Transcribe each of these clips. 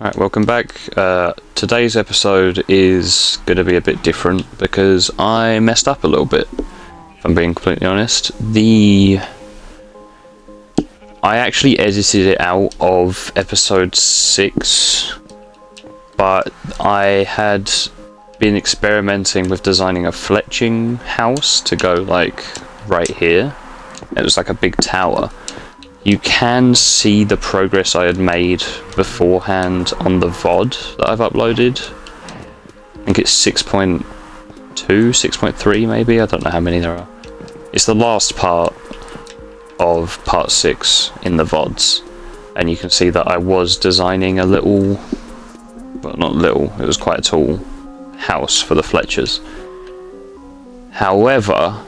Alright, welcome back. Today's episode is going to be a bit different because I messed up a little bit, if I'm being completely honest. I actually edited it out of episode 6, but I had been experimenting with designing a fletching house to go like right here. It was like a big tower. You can see the progress I had made beforehand on the VOD that I've uploaded. I think it's 6.2, 6.3 maybe, I don't know how many there are. It's the last part of part 6 in the VODs, and you can see that I was designing a little, well not little, it was quite a tall house for the Fletchers. However,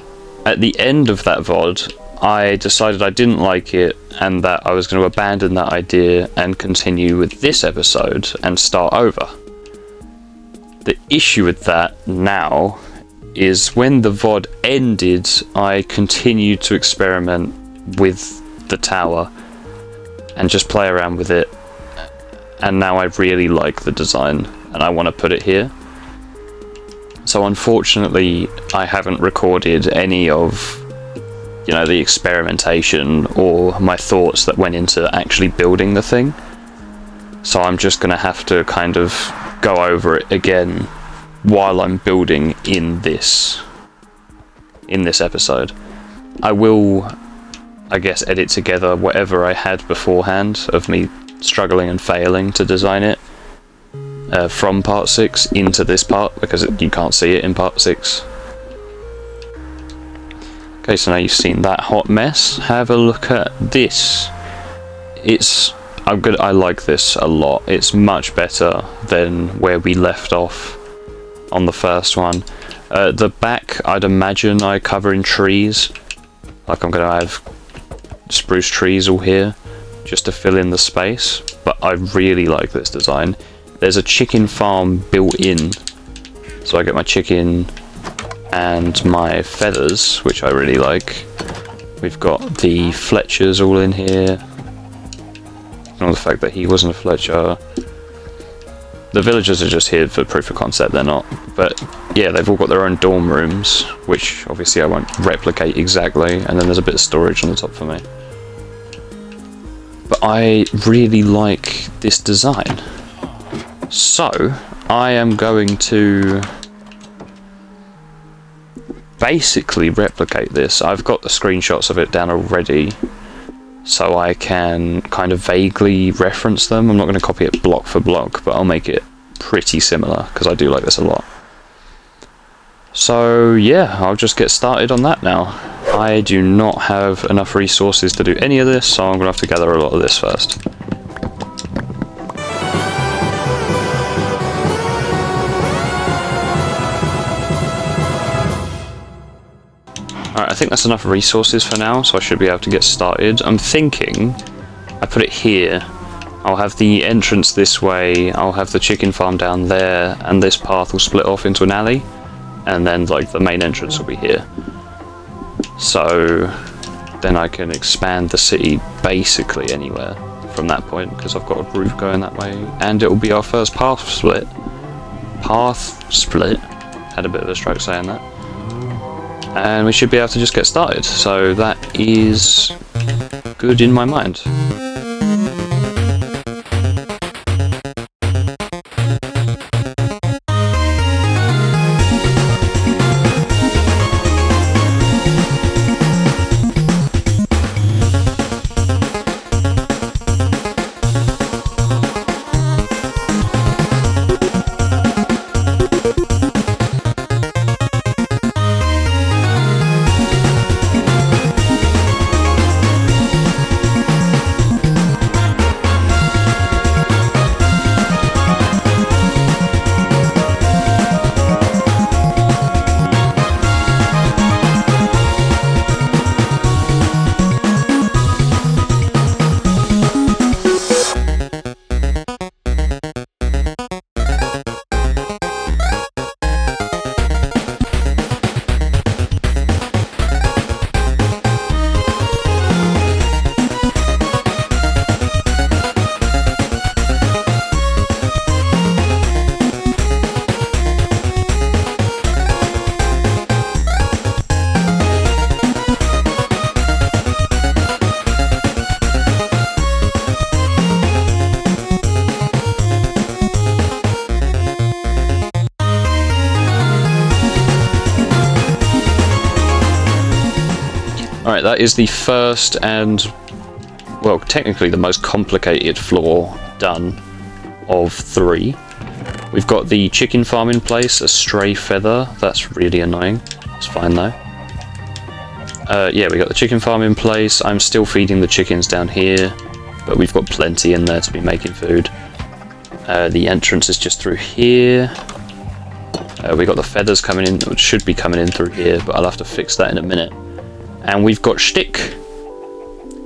at the end of that VOD, I decided I didn't like it and that I was going to abandon that idea and continue with this episode and start over. The issue with that now is when the VOD ended, I continued to experiment with the tower and just play around with it, and now I really like the design and I want to put it here. So unfortunately I haven't recorded any of the experimentation or my thoughts that went into actually building the thing. So I'm just going to have to kind of go over it again while I'm building in this episode. I will, I guess, edit together whatever I had beforehand of me struggling and failing to design it from part 6 into this part, because you can't see it in part 6. Okay, so now you've seen that hot mess. Have a look at this. I like this a lot. It's much better than where we left off on the first one. The back, I'd imagine I cover in trees. Like I'm going to have spruce trees all here just to fill in the space. But I really like this design. There's a chicken farm built in, so I get my chicken and my feathers, which I really like. We've got the Fletchers all in here. Ignore the fact that he wasn't a Fletcher. The villagers are just here for proof of concept, they're not. But yeah, they've all got their own dorm rooms, which obviously I won't replicate exactly, and then there's a bit of storage on the top for me. But I really like this design. So, I am going to basically replicate this. I've got the screenshots of it down already, so I can kind of vaguely reference them. I'm not going to copy it block for block, but I'll make it pretty similar because I do like this a lot. So yeah, I'll just get started on that now. I do not have enough resources to do any of this, so I'm going to have to gather a lot of this first. Alright, I think that's enough resources for now, so I should be able to get started. I'm thinking I put it here. I'll have the entrance this way, I'll have the chicken farm down there, and this path will split off into an alley, and then like the main entrance will be here. So then I can expand the city basically anywhere from that point, because I've got a roof going that way, and it will be our first path split. Path split. Had a bit of a stroke saying that. And we should be able to just get started, so that is good in my mind. that is the first and, well, technically the most complicated floor done of 3. We've got the chicken farm in place, a stray feather. That's really annoying. It's fine though. Yeah, we got the chicken farm in place. I'm still feeding the chickens down here, but we've got plenty in there to be making food. The entrance is just through here. We got the feathers coming in, which should be coming in through here, but I'll have to fix that in a minute. And we've got Shtick,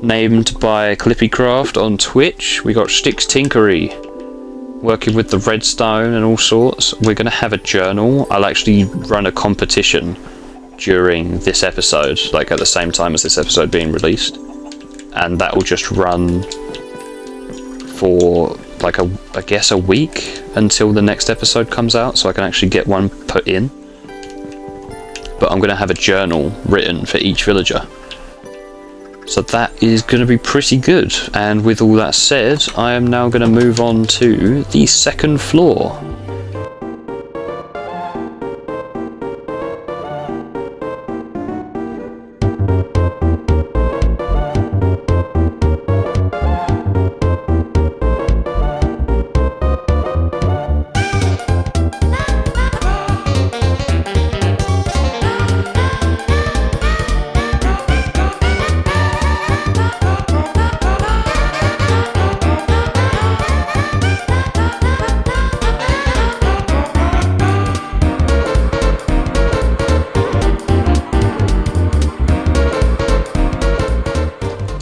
named by TomatoCraftz on Twitch. We got Shtick's Tinkery, working with the redstone and all sorts. We're going to have a journal. I'll actually run a competition during this episode, like at the same time as this episode being released. And that will just run for like I guess a week until the next episode comes out, so I can actually get one put in. But I'm going to have a journal written for each villager. So that is going to be pretty good. And with all that said, I am now going to move on to the second floor.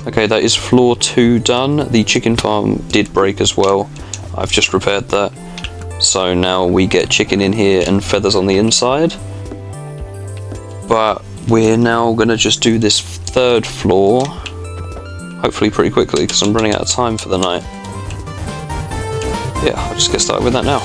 Okay, that is floor 2 done. The chicken farm did break as well. I've just repaired that. So now we get chicken in here and feathers on the inside. But we're now going to just do this 3rd floor, hopefully pretty quickly, because I'm running out of time for the night. Yeah, I'll just get started with that now.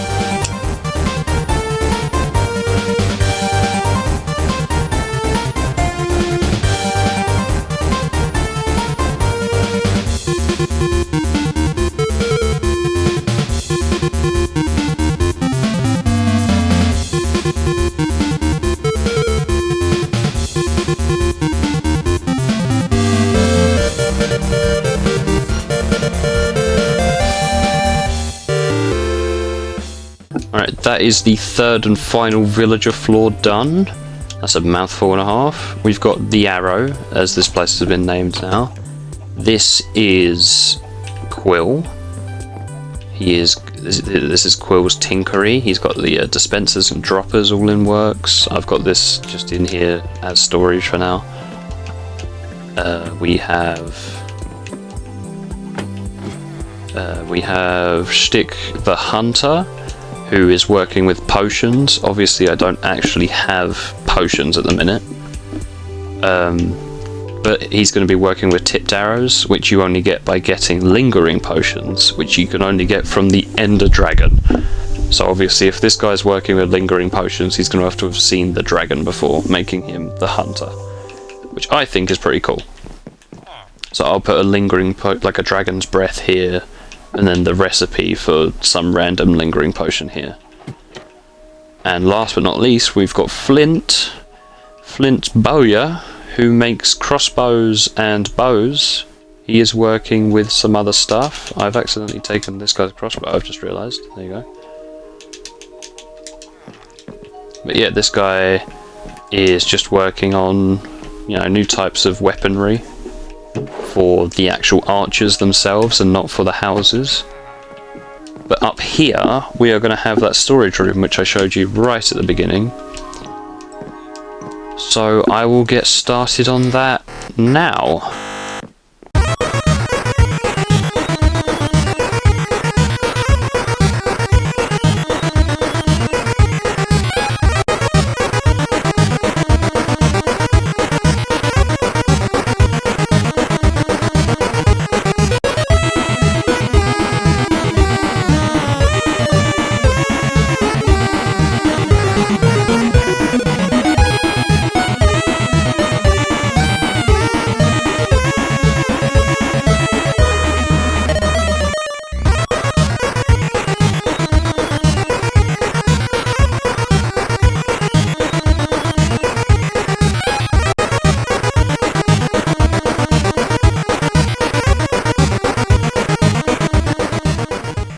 Alright, that is the 3rd and final villager floor done. That's a mouthful and a half. We've got the arrow, as this place has been named now. This is Quill. This is Quill's Tinkery. He's got the dispensers and droppers all in works. I've got this just in here as storage for now. We have Shtick the Hunter, who is working with potions. Obviously I don't actually have potions at the minute, but he's going to be working with tipped arrows, which you only get by getting lingering potions, which you can only get from the Ender Dragon. So obviously if this guy's working with lingering potions, he's going to have seen the dragon before, making him the hunter, which I think is pretty cool. So I'll put a lingering like a dragon's breath here, and then the recipe for some random lingering potion here. And last but not least, we've got Flint's Bowyer, who makes crossbows and bows. He is working with some other stuff. I've accidentally taken this guy's crossbow, I've just realised. There you go. But yeah, this guy is just working on, you know, new types of weaponry for the actual archers themselves and not for the houses. But up here we are going to have that storage room which I showed you right at the beginning. So I will get started on that now.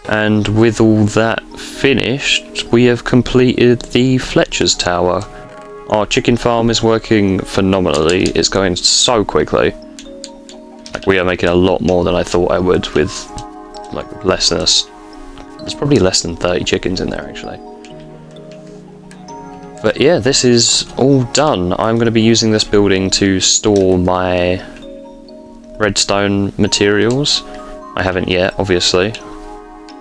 And with all that finished, we have completed the Fletchers tower. Our chicken farm is working phenomenally. It's going so quickly. Like, we are making a lot more than I thought I would with like less than there's probably less than 30 chickens in there actually. But yeah, this is all done. I'm going to be using this building to store my redstone materials. I haven't yet, obviously,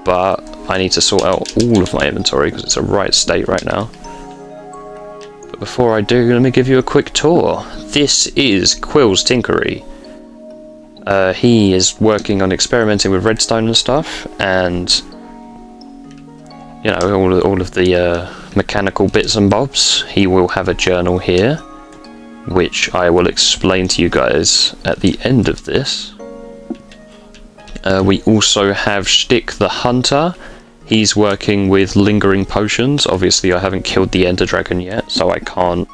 but I need to sort out all of my inventory because it's a right state right now. But before I do, let me give you a quick tour. This is Quill's Tinkery. He is working on experimenting with redstone and stuff, and you know, all of the mechanical bits and bobs. He will have a journal here, which I will explain to you guys at the end of this. We also have Shtick the Hunter. He's working with lingering potions. Obviously I haven't killed the Ender Dragon yet, so I can't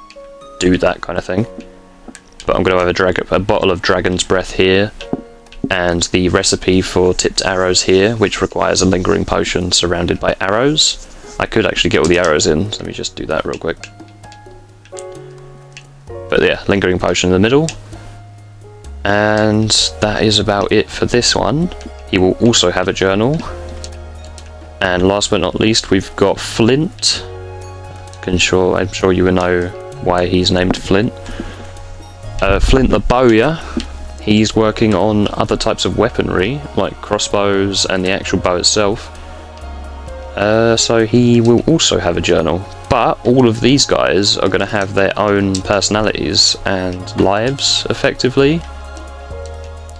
do that kind of thing. But I'm going to have a bottle of Dragon's Breath here, and the recipe for tipped arrows here, which requires a lingering potion surrounded by arrows. I could actually get all the arrows in, so let me just do that real quick. But yeah, lingering potion in the middle. And that is about it for this one. He will also have a journal. And last but not least, we've got Flint. I'm sure you will know why he's named Flint. Flint the Bowyer. He's working on other types of weaponry, like crossbows and the actual bow itself. So he will also have a journal. But all of these guys are going to have their own personalities and lives, effectively.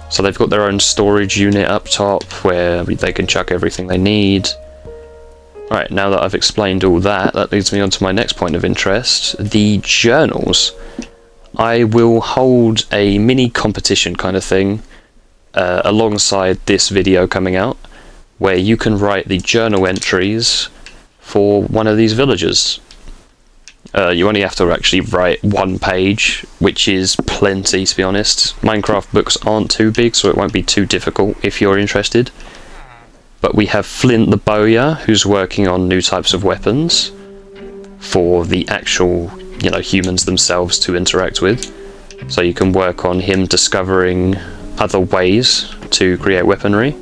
So they've got their own storage unit up top, where they can chuck everything they need. Right, now that I've explained all that, that leads me on to my next point of interest, the journals. I will hold a mini competition kind of thing alongside this video coming out, where you can write the journal entries for one of these villagers. You only have to actually write one page, which is plenty, to be honest. Minecraft books aren't too big, so it won't be too difficult if you're interested. But we have Flint the Bowyer, who's working on new types of weapons for the actual, you know, humans themselves to interact with. So you can work on him discovering other ways to create weaponry.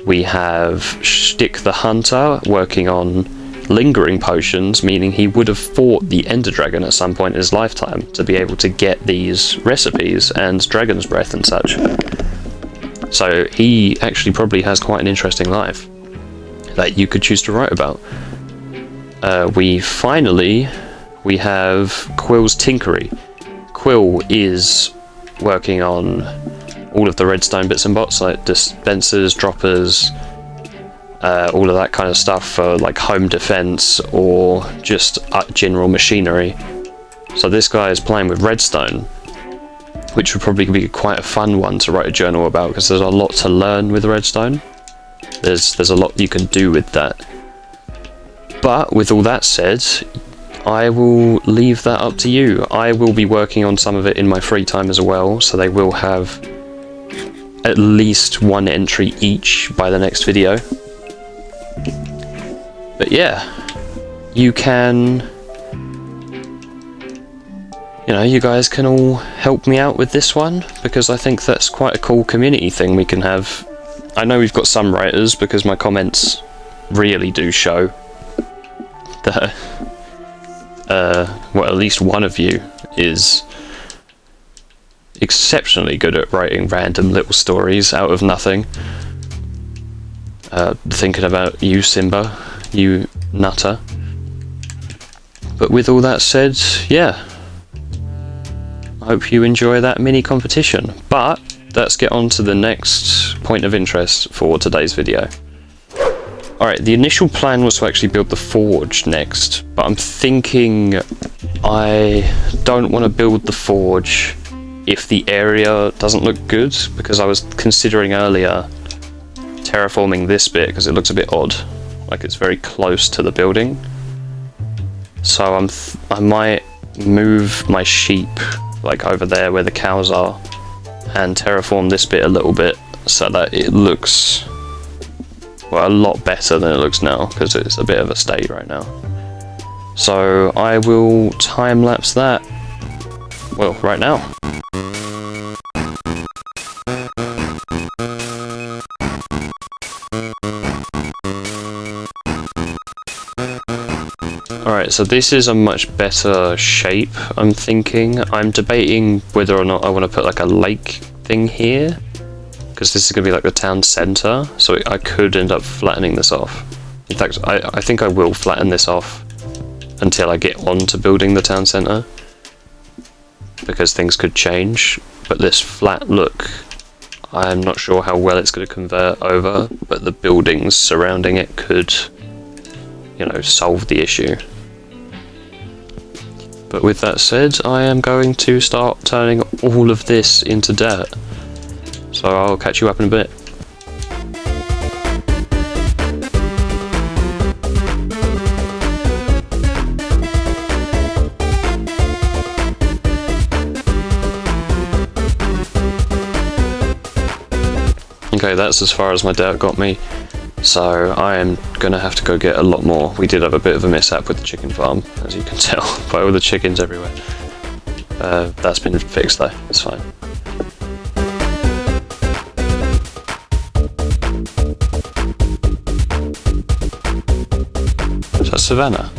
We have Shtick the Hunter working on lingering potions, meaning he would have fought the Ender Dragon at some point in his lifetime to be able to get these recipes and Dragon's Breath and such. So he actually probably has quite an interesting life that you could choose to write about. We have Quill's Tinkery. Quill is working on all of the redstone bits and bobs, like dispensers, droppers, all of that kind of stuff for like home defense or just general machinery. So this guy is playing with redstone, which would probably be quite a fun one to write a journal about, because there's a lot to learn with redstone. There's a lot you can do with that. But with all that said, I will leave that up to you. I will be working on some of it in my free time as well, so they will have at least one entry each by the next video. But yeah, you can, you know, you guys can all help me out with this one, because I think that's quite a cool community thing we can have. I know we've got some writers, because my comments really do show that well, at least one of you is exceptionally good at writing random little stories out of nothing. Thinking about you, Simba, you nutter. But with all that said, yeah, I hope you enjoy that mini competition. But let's get on to the next point of interest for today's video. Alright, the initial plan was to actually build the forge next, but I'm thinking I don't want to build the forge if the area doesn't look good, because I was considering earlier terraforming this bit because it looks a bit odd, like it's very close to the building. So I might move my sheep like over there where the cows are and terraform this bit a little bit so that it looks Well, a lot better than it looks now, because it's a bit of a state right now. So I will time-lapse that, well, right now. Alright, so this is a much better shape, I'm thinking. I'm debating whether or not I want to put like a lake thing here, because this is going to be like the town centre, so I could end up flattening this off. In fact, I think I will flatten this off until I get on to building the town centre, because things could change, but this flat look, I'm not sure how well it's going to convert over, but the buildings surrounding it could, you know, solve the issue. But with that said, I am going to start turning all of this into dirt. So I'll catch you up in a bit. Okay, that's as far as my dirt got me. So I am going to have to go get a lot more. We did have a bit of a mishap with the chicken farm, as you can tell, by all the chickens everywhere. That's been fixed though, it's fine. Is that Savannah?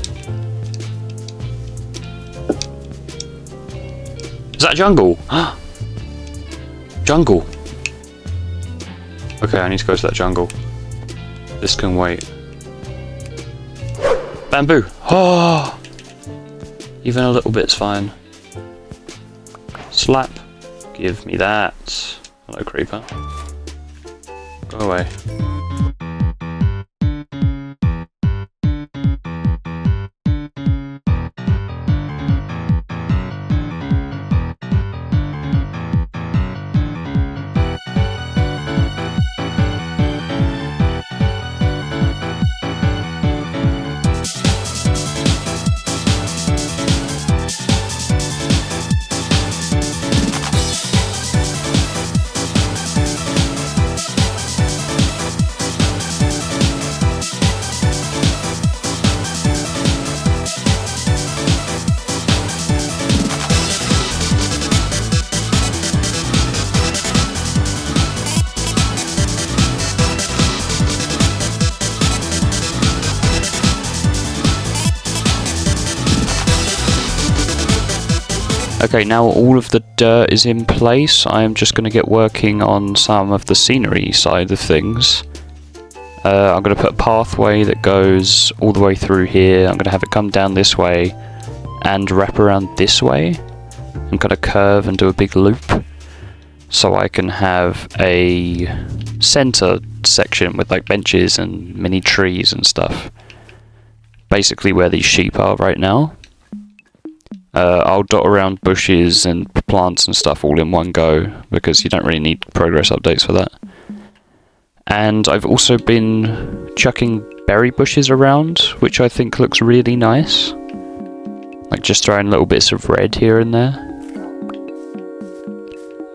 Is that jungle? Jungle! Okay, I need to go to that jungle. This can wait. Bamboo! Oh! Even a little bit's fine. Slap. Give me that. Hello, creeper. Go away. Okay, now all of the dirt is in place, I am just going to get working on some of the scenery side of things. I'm going to put a pathway that goes all the way through here. I'm going to have it come down this way and wrap around this way and kind of curve and do a big loop, so I can have a center section with like benches and mini trees and stuff. Basically where these sheep are right now. I'll dot around bushes and plants and stuff all in one go, because you don't really need progress updates for that. And I've also been chucking berry bushes around, which I think looks really nice. Like just throwing little bits of red here and there.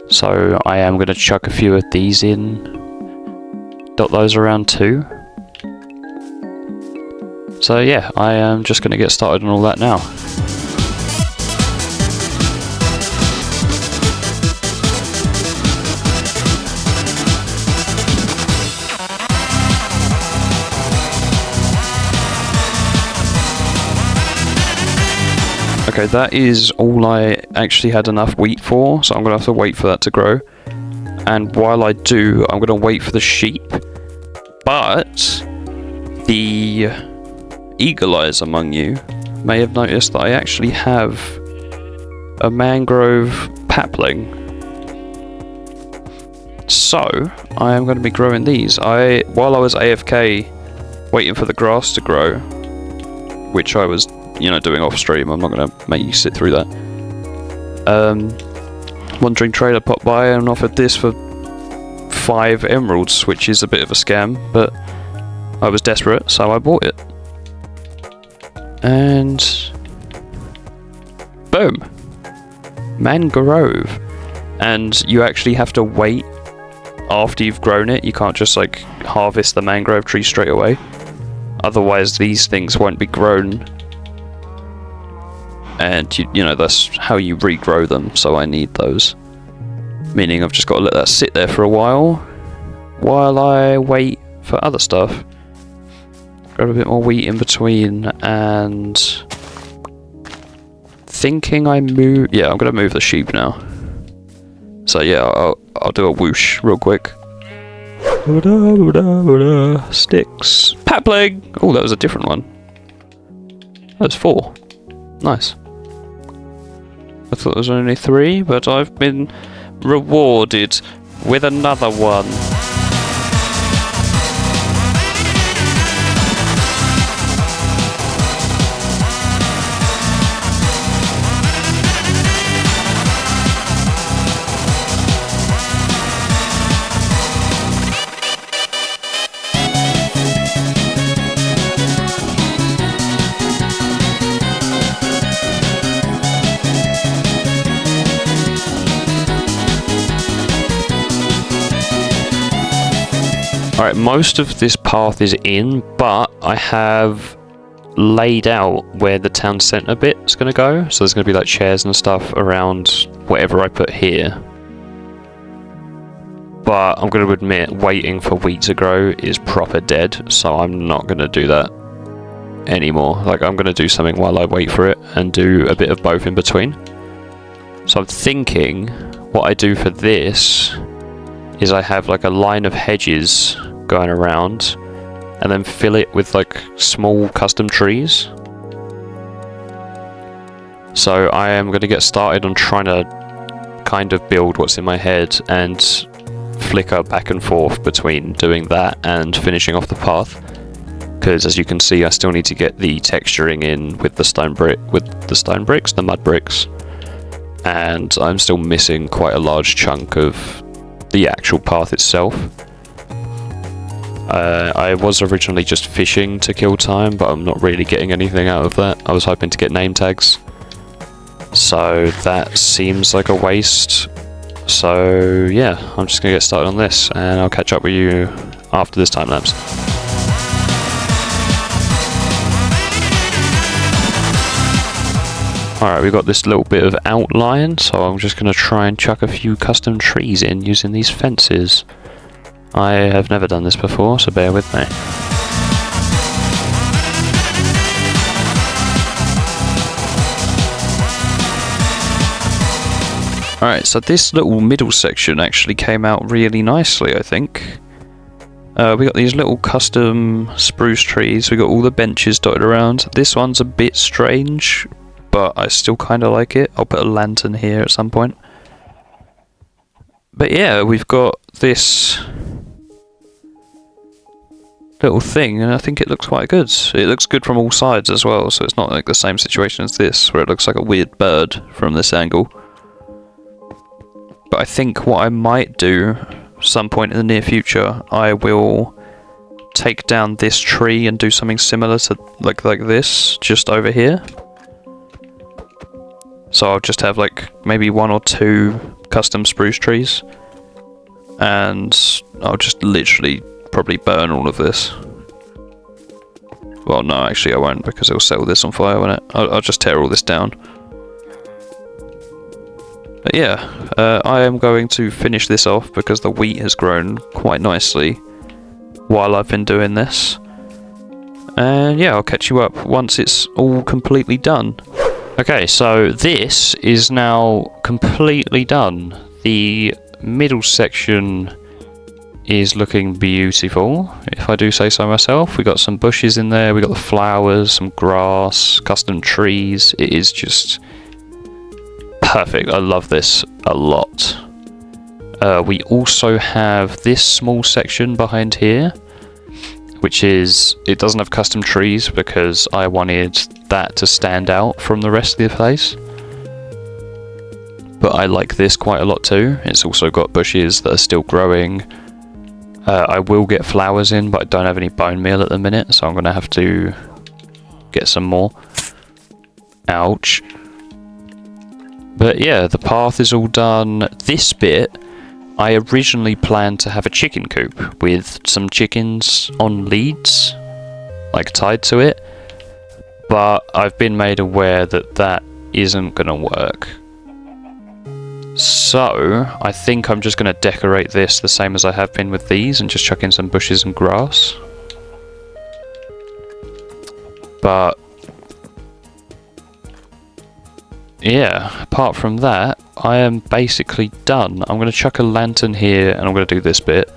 So I am going to chuck a few of these in. Dot those around too. So yeah, I am just going to get started on all that now. Okay, that is all I actually had enough wheat for, so I'm going to have to wait for that to grow. And while I do, I'm going to wait for the sheep. But the eagle eyes among you may have noticed that I actually have a mangrove sapling. So, I am going to be growing these. While I was AFK waiting for the grass to grow, which I was doing off stream, I'm not going to make you sit through that. Wandering trader popped by and offered this for 5 emeralds, which is a bit of a scam, but I was desperate, so I bought it. And boom! Mangrove. And you actually have to wait after you've grown it. You can't just like harvest the mangrove tree straight away. Otherwise these things won't be grown. And you know, that's how you regrow them, so I need those. Meaning I've just got to let that sit there for a while I wait for other stuff. Grab a bit more wheat in between, and thinking I'm gonna move the sheep now. So yeah, I'll do a whoosh real quick. Sticks. Papling! Oh, that was a different one. That was 4. Nice. I thought there was only 3, but I've been rewarded with another one. Alright, most of this path is in, but I have laid out where the town centre bit is going to go. So there's going to be like chairs and stuff around whatever I put here. But I'm going to admit, waiting for wheat to grow is proper dead, so I'm not going to do that anymore. Like, I'm going to do something while I wait for it and do a bit of both in between. So I'm thinking what I do for this is I have like a line of hedges going around and then fill it with like small custom trees. So I am going to get started on trying to kind of build what's in my head and flicker back and forth between doing that and finishing off the path, because as you can see I still need to get the texturing in with the mud bricks, and I'm still missing quite a large chunk of the actual path itself. I was originally just fishing to kill time, but I'm not really getting anything out of that. I was hoping to get name tags, so that seems like a waste. So yeah, I'm just gonna get started on this and I'll catch up with you after this time lapse. Alright, we've got this little bit of outline, so I'm just going to try and chuck a few custom trees in using these fences. I have never done this before, so bear with me. Alright, so this little middle section actually came out really nicely, I think. We got these little custom spruce trees, we got all the benches dotted around. This one's a bit strange, but I still kind of like it. I'll put a lantern here at some point. But yeah, we've got this little thing, and I think it looks quite good. It looks good from all sides as well, so it's not like the same situation as this, where it looks like a weird bird from this angle. But I think what I might do, some point in the near future, I will take down this tree and do something similar to like this, just over here. So I'll just have like maybe 1 or 2 custom spruce trees, and I'll just literally probably burn all of this. Well, no, actually I won't, because it'll set all this on fire, won't it? I'll just tear all this down. But yeah, I am going to finish this off because the wheat has grown quite nicely while I've been doing this. And yeah, I'll catch you up once it's all completely done. Okay, so this is now completely done. The middle section is looking beautiful, if I do say so myself. We got some bushes in there, we got the flowers, some grass, custom trees. It is just perfect. I love this a lot. We also have this small section behind here, which is, it doesn't have custom trees because I wanted that to stand out from the rest of the place. But I like this quite a lot too. It's also got bushes that are still growing. I will get flowers in, but I don't have any bone meal at the minute, so I'm going to have to get some more. Ouch. But yeah, the path is all done. This bit I originally planned to have a chicken coop with some chickens on leads, like tied to it, but I've been made aware that that isn't gonna work. So I think I'm just gonna decorate this the same as I have been with these and just chuck in some bushes and grass. But yeah, apart from that, I am basically done. I'm going to chuck a lantern here and I'm going to do this bit.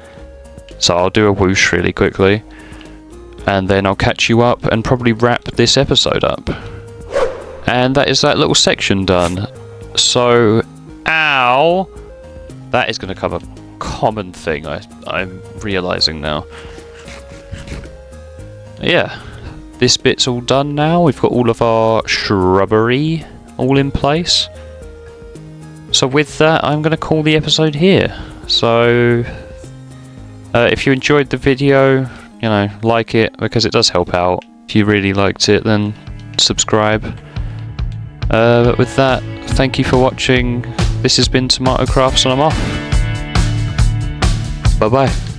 So I'll do a whoosh really quickly. And then I'll catch you up and probably wrap this episode up. And that is that little section done. So, ow! That is going to cover a common thing, I'm realising now. Yeah, this bit's all done now. We've got all of our shrubbery all in place. So with that, I'm going to call the episode here. So if you enjoyed the video, you know, like it, because it does help out. If you really liked it, then subscribe. But with that, thank you for watching. This has been TomatoCraftz and I'm off. Bye bye.